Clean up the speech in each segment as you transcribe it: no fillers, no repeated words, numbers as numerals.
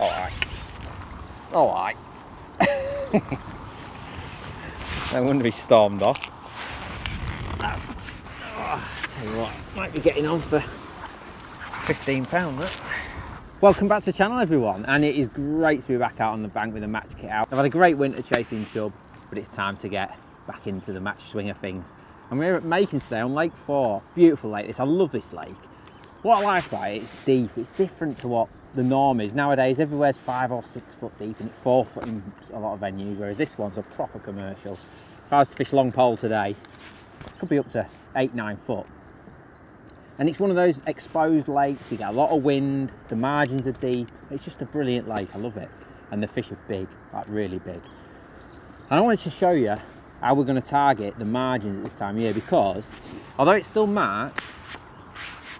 Alright. I wouldn't be stormed off. That's, tell you what, might be getting on for £15 that. Welcome back to the channel, everyone, and it is great to be back out on the bank with a match kit out. I've had a great winter chasing chub, but it's time to get back into the match swing of things. And we're here at Macon today on Lake 4. Beautiful lake this, I love this lake. What I like about it, it's deep, it's different to what the norm is. Nowadays, everywhere's 5 or 6 foot deep and it's 4 foot in a lot of venues, whereas this one's a proper commercial. If I was to fish long pole today, it could be up to 8-9 foot. And it's one of those exposed lakes, you get a lot of wind, the margins are deep, it's just a brilliant lake, I love it. And the fish are big, like really big. And I wanted to show you how we're going to target the margins at this time of year, because although it's still March,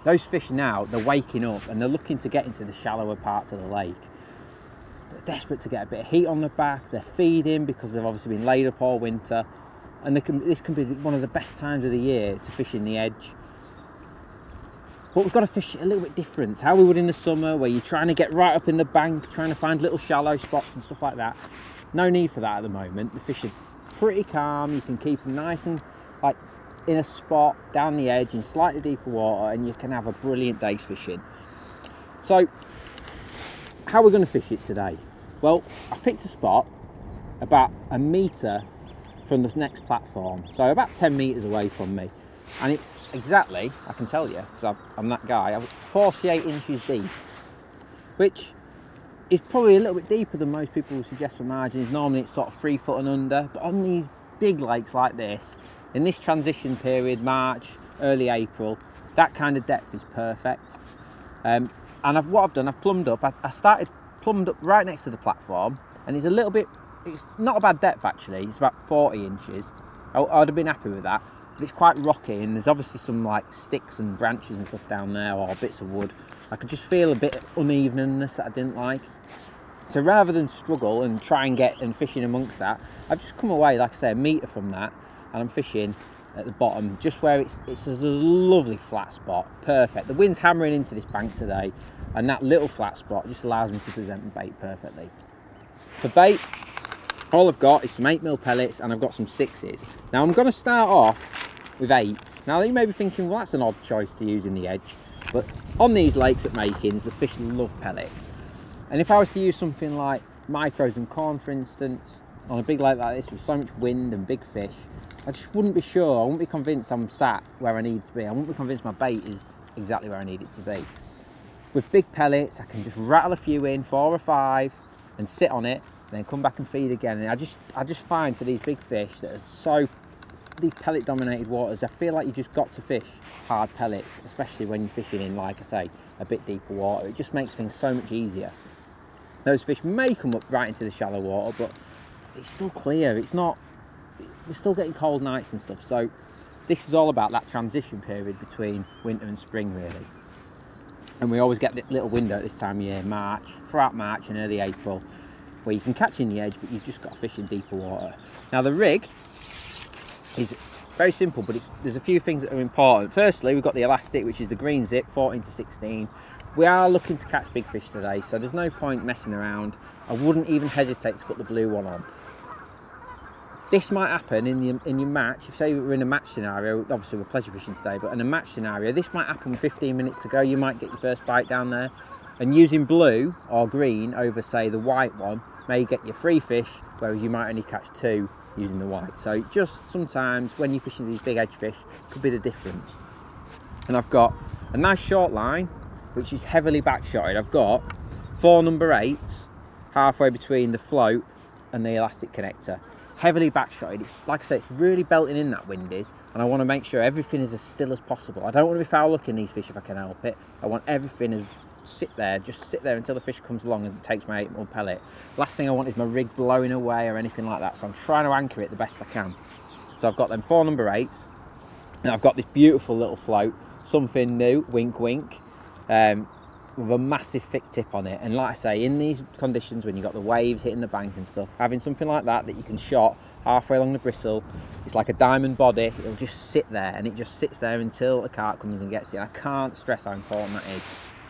those fish now, they're waking up and they're looking to get into the shallower parts of the lake. They're desperate to get a bit of heat on the back, they're feeding because they've obviously been laid up all winter. And this can be one of the best times of the year to fish in the edge. But we've got to fish a little bit different, how we would in the summer, where you're trying to get right up in the bank, trying to find little shallow spots and stuff like that. No need for that at the moment. The fish are pretty calm, you can keep them nice and like in a spot down the edge in slightly deeper water, and you can have a brilliant day's fishing. So how we're going to fish it today? Well, I picked a spot about 1 metre from the next platform, so about 10 metres away from me, and it's exactly, I can tell you because I'm that guy, I'm 48 inches deep, which is probably a little bit deeper than most people would suggest for margins. Normally it's sort of 3 foot and under, but on these big lakes like this, in this transition period, March, early April, that kind of depth is perfect. And what I've done, I've plumbed up. I started plumbed up right next to the platform, and it's a little bit, it's not a bad depth actually, it's about 40 inches. I'd have been happy with that, but it's quite rocky, and there's obviously some like sticks and branches and stuff down there, or bits of wood. I could just feel a bit of unevenness that I didn't like. So rather than struggle and try and get and fishing amongst that, I've just come away, like I say, 1 metre from that, and I'm fishing at the bottom, just where it's a lovely flat spot, perfect. The wind's hammering into this bank today, and that little flat spot just allows me to present the bait perfectly. For bait, all I've got is some 8mm pellets, and I've got some 6s. Now I'm going to start off with 8s. Now you may be thinking, well, that's an odd choice to use in the edge, but on these lakes at Macon's, the fish love pellets. And if I was to use something like micros and corn, for instance, on a big lake like this with so much wind and big fish, I just wouldn't be sure, I wouldn't be convinced I'm sat where I need to be. I wouldn't be convinced my bait is exactly where I need it to be. With big pellets, I can just rattle a few in, 4 or 5, and sit on it, and then come back and feed again. And I just find for these big fish that are these pellet dominated waters, I feel like you just got to fish hard pellets, especially when you're fishing in, like I say, a bit deeper water. It just makes things so much easier. Those fish may come up right into the shallow water, but it's still clear. It's not, we're still getting cold nights and stuff. So this is all about that transition period between winter and spring, really. And we always get that little window at this time of year, March, throughout March and early April, where you can catch in the edge, but you've just got to fish in deeper water. Now the rig is very simple, but there's a few things that are important. Firstly, we've got the elastic, which is the green zip, 14 to 16. We are looking to catch big fish today, so there's no point messing around. I wouldn't even hesitate to put the blue one on. This might happen in your match. If say we're in a match scenario, obviously we're pleasure fishing today, but in a match scenario, this might happen with 15 minutes to go. You might get your first bite down there, and using blue or green over, say, the white one may get you 3 fish, whereas you might only catch 2 using the white. So just sometimes when you're fishing these big edge fish, could be the difference. And I've got a nice short line, which is heavily backshotted. I've got 4 number 8s halfway between the float and the elastic connector. Heavily backshotted. Like I say, it's really belting in that wind is, and I want to make sure everything is as still as possible. I don't want to be foul looking these fish if I can help it. I want everything to just sit there until the fish comes along and takes my 8mm pellet. Last thing I want is my rig blowing away or anything like that, so I'm trying to anchor it the best I can. So I've got them 4 number 8s, and I've got this beautiful little float, something new, wink wink, with a massive thick tip on it. And like I say, in these conditions when you've got the waves hitting the bank and stuff, having something like that you can shot halfway along the bristle, it's like a diamond body. It'll just sit there, and it just sits there until a carp comes and gets it. And I can't stress how important that is.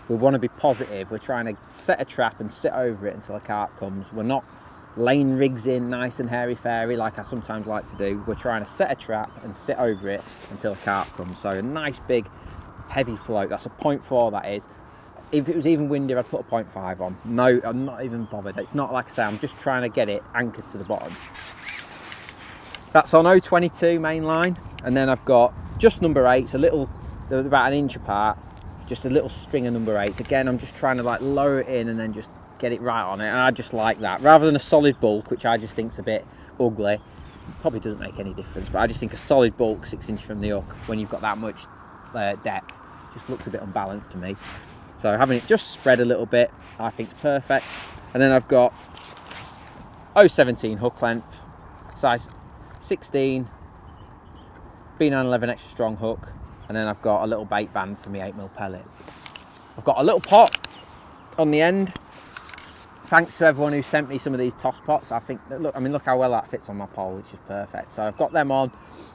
we want to be positive. We're trying to set a trap and sit over it until a carp comes. We're not laying rigs in nice and hairy-fairy like I sometimes like to do. We're trying to set a trap and sit over it until a carp comes. So a nice big heavy float. That's a 0.4 that is. If it was even windy, I'd put a 0.5 on. No, I'm not even bothered. It's not like I say, I'm just trying to get it anchored to the bottom. That's on 022 main line, and then I've got just number 8s, they're about an inch apart, just a little string of number 8s. Again, I'm just trying to like lower it in and then just get it right on it, and I just like that. Rather than a solid bulk, which I just think's a bit ugly, probably doesn't make any difference, but I just think a solid bulk 6 inch from the hook, when you've got that much depth, just looks a bit unbalanced to me. So having it just spread a little bit, I think is perfect. And then I've got 0.17 hook length, size 16, B911 extra strong hook, and then I've got a little bait band for my 8mm pellet. I've got a little pot on the end. Thanks to everyone who sent me some of these toss pots. I think that, look how well that fits on my pole, which is perfect. So I've got them on.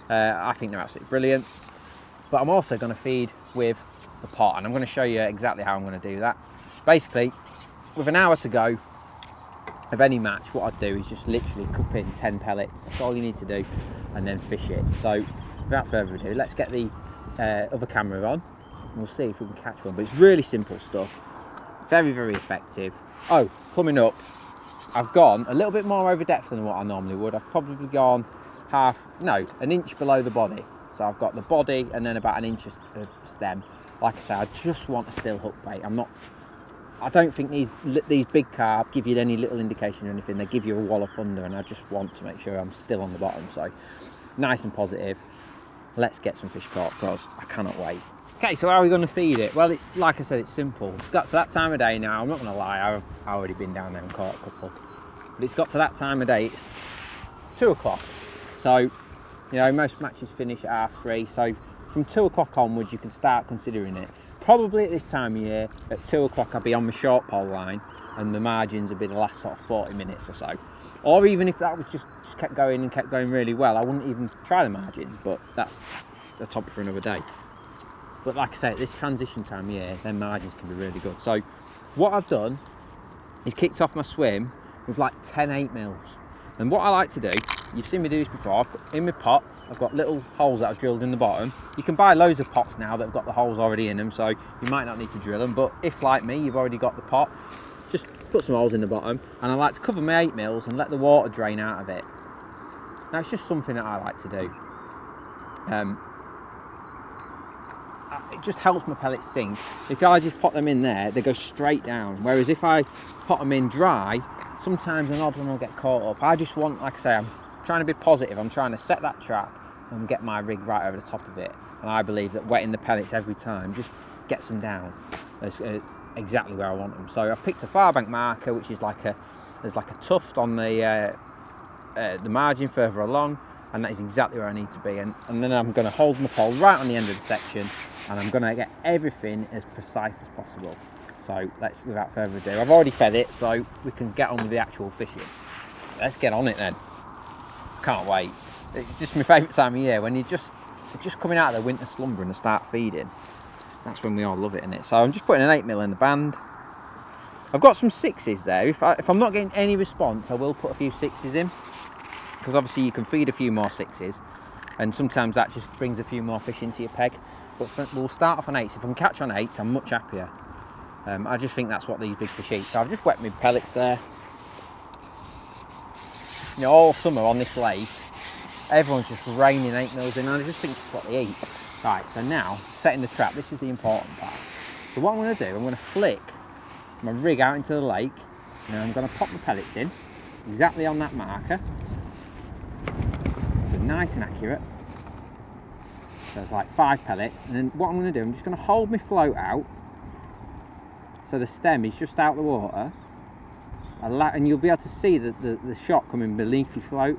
I think they're absolutely brilliant. But I'm also going to feed with the pot, and I'm going to show you exactly how I'm going to do that. Basically, with an hour to go of any match, what I'd do is just literally cup in 10 pellets. That's all you need to do, and then fish it. So without further ado, let's get the other camera on and we'll see if we can catch one. But it's really simple stuff, very, very effective. Oh, coming up, I've gone a little bit more over depth than what I normally would. I've probably gone an inch below the body. So I've got the body and then about an inch of stem. Like I say, I just want a still hook bait. I don't think these big carp give you any little indication or anything. They give you a wallop under, and I just want to make sure I'm still on the bottom. So nice and positive. Let's get some fish caught, because I cannot wait. Okay, so how are we going to feed it? Well, it's like I said, it's simple. It's got to that time of day now. I'm not going to lie, I've already been down there and caught a couple. But it's got to that time of day. It's 2 o'clock. So, you know, most matches finish at 3:30. So from 2 o'clock onwards, you can start considering it. Probably at this time of year, at 2 o'clock, I'll be on my short pole line, and the margins will be the last sort of 40 minutes or so. Or even if that was just kept going and kept going really well, I wouldn't even try the margins, but that's a topic for another day. But like I say, at this transition time of year, then margins can be really good. So what I've done is kicked off my swim with like 10 8mm. And what I like to do, you've seen me do this before, I've got, in my pot, I've got little holes that I've drilled in the bottom. You can buy loads of pots now that have got the holes already in them, so you might not need to drill them, but if like me, you've already got the pot, just put some holes in the bottom, and I like to cover my 8mm and let the water drain out of it. Now it's just something that I like to do. It just helps my pellets sink. If I just put them in there, they go straight down, whereas if I put them in dry, sometimes an odd one will get caught up. I just want, like I say, I'm trying to be positive. I'm trying to set that trap and get my rig right over the top of it. And I believe that wetting the pellets every time just gets them down. That's exactly where I want them. So I've picked a far bank marker, which is there's like a tuft on the margin further along, and that is exactly where I need to be. And then I'm going to hold my pole right on the end of the section, and I'm going to get everything as precise as possible. So let's, without further ado, I've already fed it, so we can get on with the actual fishing. Let's get on it then. Can't wait. It's just my favourite time of year, when you're just coming out of the winter slumber and start feeding. That's when we all love it, innit? So I'm just putting an 8mm in the band. I've got some 6s there. If I'm not getting any response, I will put a few 6s in, because obviously you can feed a few more 6s, and sometimes that just brings a few more fish into your peg. But we'll start off on 8s. If I can catch on 8s, I'm much happier. I just think that's what these big fish eat. So I've just wet my pellets there. You know, all summer on this lake, everyone's just raining 8mm in, and I just think it's what they eat. Right, so now, setting the trap, this is the important part. So what I'm going to do, I'm going to flick my rig out into the lake, and I'm going to pop the pellets in, exactly on that marker. So nice and accurate. So it's like 5 pellets, and then what I'm going to do, I'm just going to hold my float out, so the stem is just out the water, and you'll be able to see the shot coming beneath your float.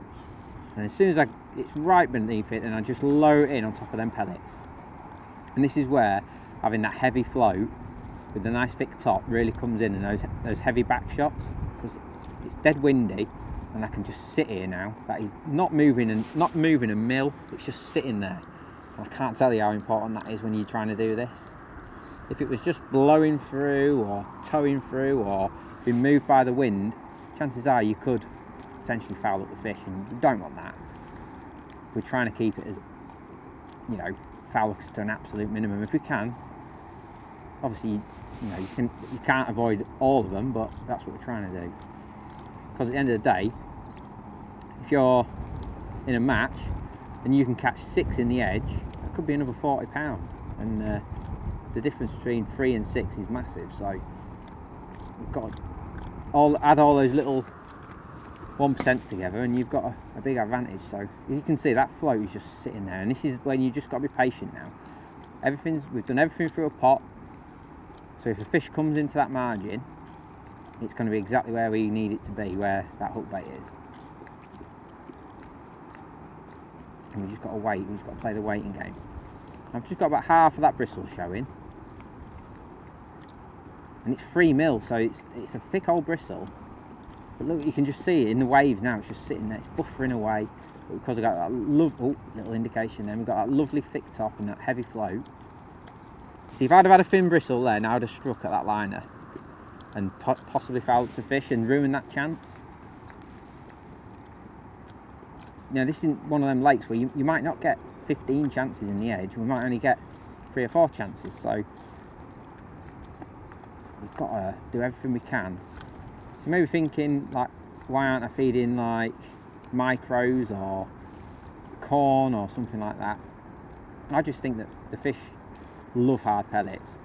And as soon as it's right beneath it, and I just lower it in on top of them pellets. And this is where having that heavy float with the nice thick top really comes in, and those heavy back shots, because it's dead windy, and I can just sit here now. That is not moving a mill. It's just sitting there. And I can't tell you how important that is when you're trying to do this. If it was just blowing through or towing through or being moved by the wind, chances are you could potentially foul up the fish, and you don't want that. We're trying to keep it as, you know, foul hookers to an absolute minimum if we can. Obviously, you know, you can't avoid all of them, but that's what we're trying to do. Because at the end of the day, if you're in a match and you can catch 6 in the edge, that could be another £40, and the difference between 3 and 6 is massive. So we've got to add all those little 1% together, and you've got a big advantage. So as you can see, that float is just sitting there, and this is when you just got to be patient now. We've done everything through a pot, so if a fish comes into that margin, it's going to be exactly where we need it to be, where that hook bait is. And we've just got to wait. We've just got to play the waiting game. I've just got about half of that bristle showing, and it's 3mm, so it's a thick old bristle. But look, you can just see it in the waves now. It's just sitting there. It's buffering away. But because I've got that little indication there, we've got that lovely thick top and that heavy float. See, if I'd have had a thin bristle there, now I'd have struck at that liner and possibly fouled to fish and ruined that chance. Now, this isn't one of them lakes where you might not get 15 chances in the edge. We might only get 3 or 4 chances. So we've got to do everything we can. So maybe thinking, like, why aren't I feeding like micros or corn or something like that? I just think that the fish love hard pellets,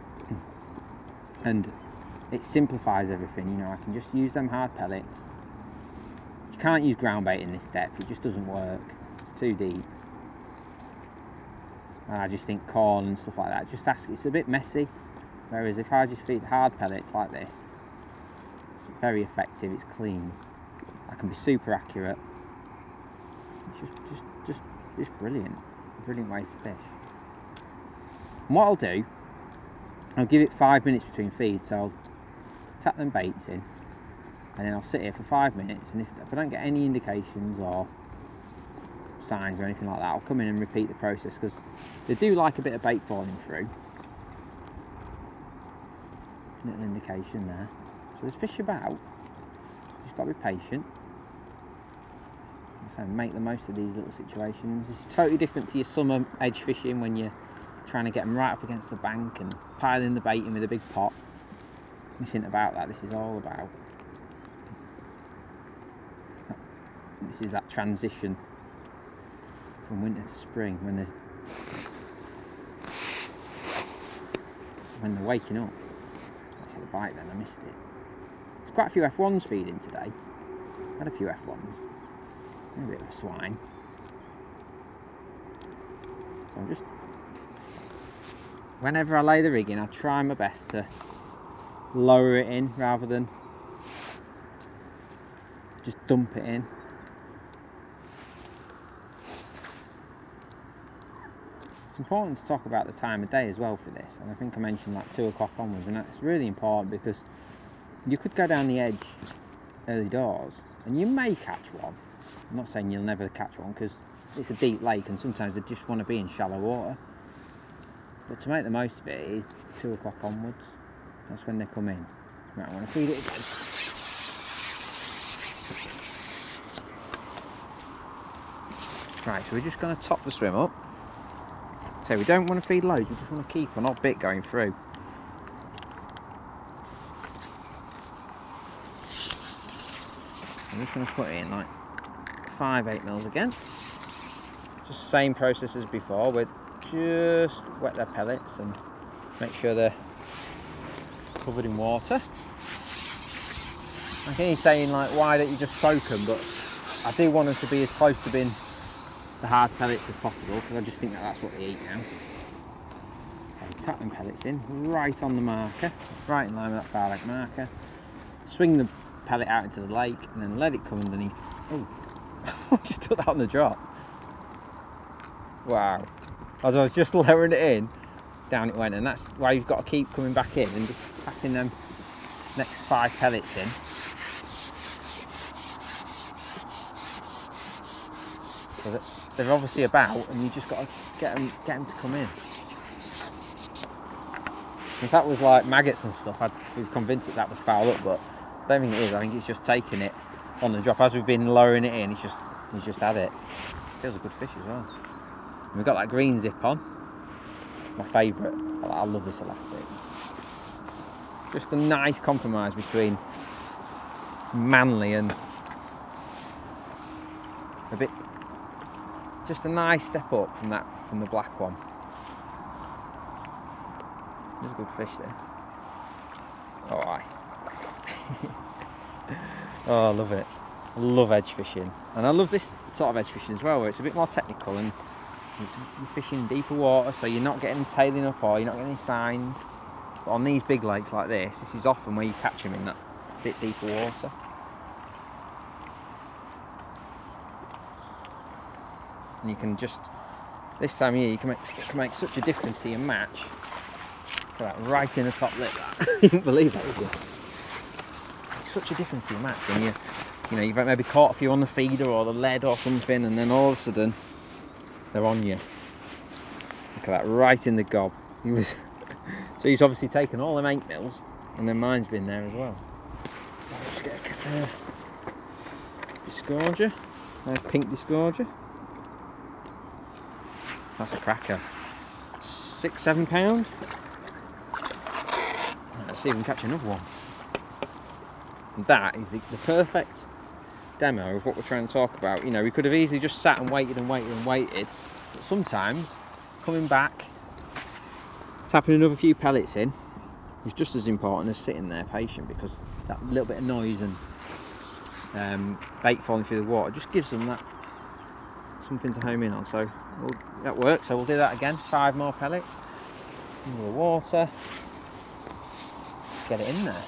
and it simplifies everything. You know, I can just use them hard pellets. You can't use ground bait in this depth, it just doesn't work. It's too deep. And I just think corn and stuff like that, it's a bit messy. Whereas if I just feed hard pellets like this, it's very effective, it's clean. I can be super accurate. It's just brilliant. Brilliant ways to fish. And what I'll do, I'll give it 5 minutes between feeds, so I'll tap them baits in, and then I'll sit here for 5 minutes, and if I don't get any indications or signs or anything like that, I'll come in and repeat the process, because they do like a bit of bait falling through. Little indication there. So there's fish about. Just got to be patient. So make the most of these little situations. It's totally different to your summer edge fishing when you're trying to get them right up against the bank and piling the bait in with a big pot. This isn't about that. This is all about. This is that transition from winter to spring when they're waking up. I saw the bite then, I missed it. There's quite a few F1s feeding today. Had a few F1s. A bit of a swine. So I'm just, whenever I lay the rig in, I try my best to lower it in rather than just dump it in. It's important to talk about the time of day as well for this, and I think I mentioned like 2 o'clock onwards, and that's really important because you could go down the edge early doors and you may catch one. I'm not saying you'll never catch one because it's a deep lake and sometimes they just want to be in shallow water, but to make the most of it is 2 o'clock onwards. That's when they come in. Right, I want to feed it again. Right, so we're just going to top the swim up. So we don't want to feed loads, we just want to keep an odd bit going through. I'm just going to put in like 5 8mm again. Just same process as before. We'd just wet their pellets and make sure they're covered in water. I can hear you saying like, why don't you just soak them? But I do want them to be as close to being the hard pellets as possible because I just think that that's what they eat now. So tap them pellets in right on the marker, right in line with that far leg marker. Swing the pellet out into the lake and then let it come underneath. Oh, I just took that on the drop. Wow. As I was just lowering it in, down it went, and that's why you've got to keep coming back in and just tapping them next 5 pellets in. So that they're obviously about, and you just got to get them to come in. If that was like maggots and stuff, I'd be convinced that was foul up, but I don't think it is. I think it's just taking it on the drop. As we've been lowering it in, he's just had it. Feels a good fish as well. And we've got that green zip on. My favourite. I love this elastic. Just a nice compromise between manly and a bit, just a nice step up from the black one. It's a good fish, this. Oh, aye. Oh, I love it. I love edge fishing, and I love this sort of edge fishing as well, where it's a bit more technical and you're fishing in deeper water, so you're not getting them tailing up or you're not getting any signs. But on these big lakes like this is often where you catch them in that bit deeper water. And you can just, this time of year, you can make such a difference to your match. Look at that, right in the top lip, that. You wouldn't believe that, would you? Makes such a difference to your match when you've maybe caught a few on the feeder or the lead or something, and then all of a sudden they're on you. Look at that, right in the gob. So he's obviously taken all them 8 mils, and then mine's been there as well. Let's get a disgorger, nice pink disgorger. That's a cracker. £6–7. Let's see if we can catch another one. And that is the perfect demo of what we're trying to talk about. You know, we could have easily just sat and waited and waited and waited, but sometimes coming back, tapping another few pellets in is just as important as sitting there patient, because that little bit of noise and bait falling through the water just gives them that something to home in on. So that works, so we'll do that again. 5 more pellets into the water, get it in there.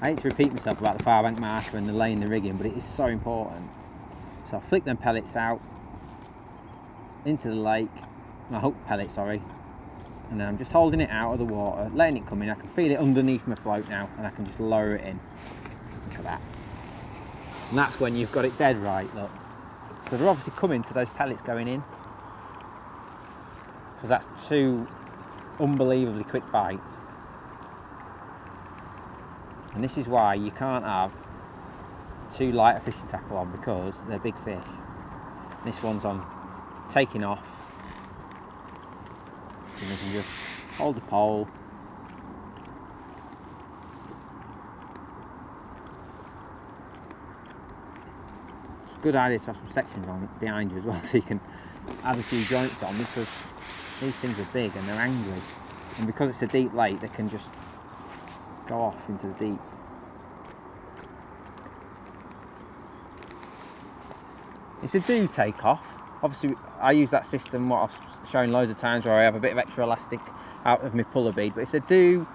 I hate to repeat myself about the far bank marker and the laying the rig in, but it is so important. So I'll flick them pellets out into the lake, my hook pellet, sorry, and then I'm just holding it out of the water, letting it come in. I can feel it underneath my float now, and I can just lower it in. Look at that. And that's when you've got it dead right, look. So they're obviously coming to those pellets going in, because that's 2 unbelievably quick bites. And this is why you can't have too light a fishing tackle on, because they're big fish. This one's on taking off. And you can just hold the pole. It's a good idea to have some sections on behind you as well, so you can add a few joints on, because these things are big and they're angry. And because it's a deep lake, they can just go off into the deep. If they do take off, obviously I use that system, what I've shown loads of times, where I have a bit of extra elastic out of my puller bead. But if they do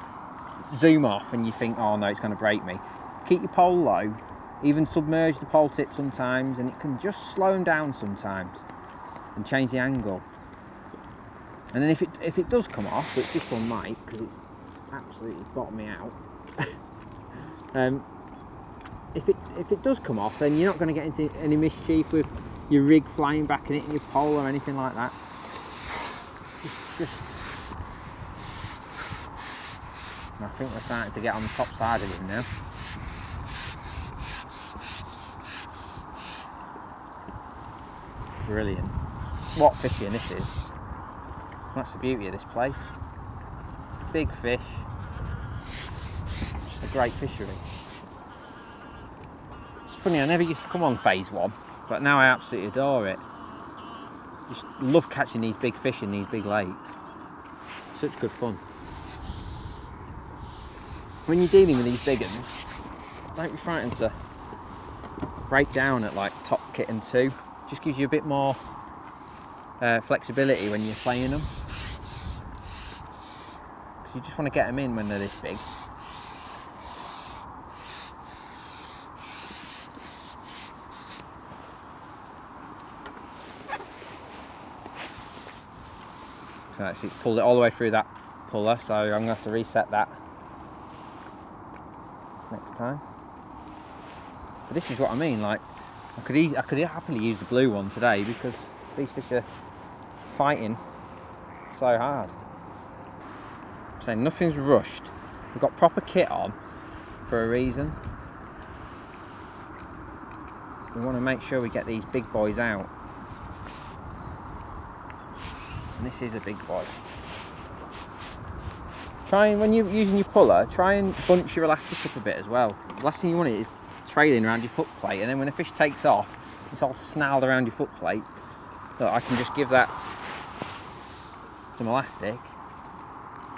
zoom off and you think, oh no, it's going to break me, keep your pole low, even submerge the pole tip sometimes, and it can just slow them down sometimes and change the angle. And then if it does come off, which this one might, because it's absolutely bottomed me out, if it does come off, then you're not going to get into any mischief with your rig flying back in it and your pole or anything like that. Just I think we're starting to get on the top side of it now. Brilliant. What fishing this is. That's the beauty of this place. Big fish. Just a great fishery. It's funny, I never used to come on phase 1, but now I absolutely adore it. Just love catching these big fish in these big lakes. Such good fun. When you're dealing with these big ones, don't be frightened to break down at like top kit and 2. Just gives you a bit more flexibility when you're playing them. Because you just want to get them in when they're this big. So that's it, pulled it all the way through that puller, so I'm going to have to reset that. next time. But this is what I mean, like, I could happily use the blue one today because these fish are fighting so hard. I'm saying nothing's rushed. We've got proper kit on for a reason. We want to make sure we get these big boys out. And this is a big boy. Try and, when you're using your puller, try and bunch your elastic up a bit as well. The last thing you want is trailing around your foot plate, and then when a fish takes off, it's all snarled around your foot plate. Look, I can just give that some elastic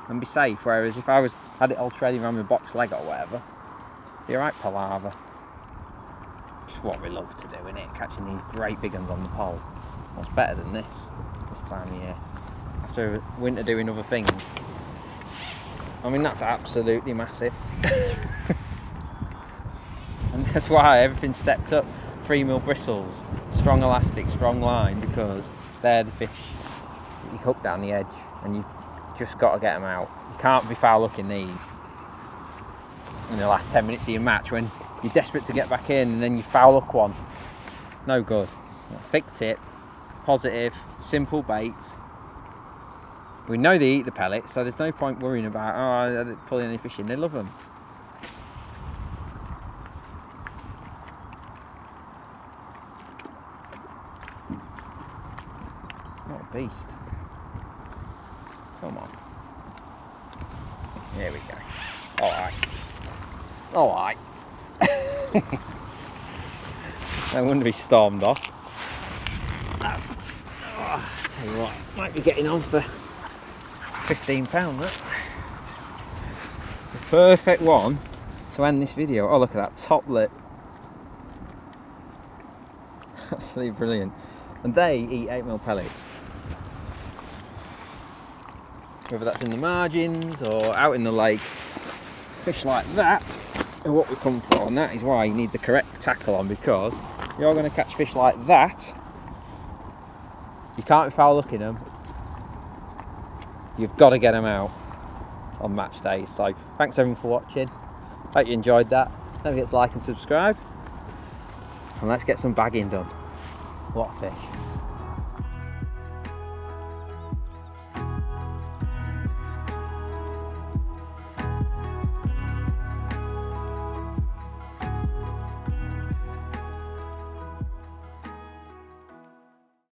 and be safe, whereas if I had it all trailing around my box leg or whatever, it'd be a right palaver. Just what we love to do, innit? Catching these great big ones on the pole. What's better than this time of year? After winter doing other things. I mean, that's absolutely massive. And that's why everything's stepped up. 3mm bristles, strong elastic, strong line, because they're the fish that you hook down the edge, and you just got to get them out. You can't be foul hooking these in the last 10 minutes of your match when you're desperate to get back in and then you foul hook one. No good. Thick tip, positive, simple baits. We know they eat the pellets, so there's no point worrying about, oh, I didn't pull any fish in. They love them. What a beast. Come on. There we go. Alright. Alright. No wonder he stormed off. That's, tell you what, might be getting on for £15 that. The perfect one to end this video. Oh, look at that top lip. Absolutely brilliant. And they eat 8mm pellets. Whether that's in the margins or out in the lake, fish like that are what we come for, and that is why you need the correct tackle on, because you're going to catch fish like that. You can't be foul hooking them. You've got to get them out on match days. So thanks everyone for watching. Hope you enjoyed that. Don't forget to like and subscribe, and let's get some bagging done. What a fish.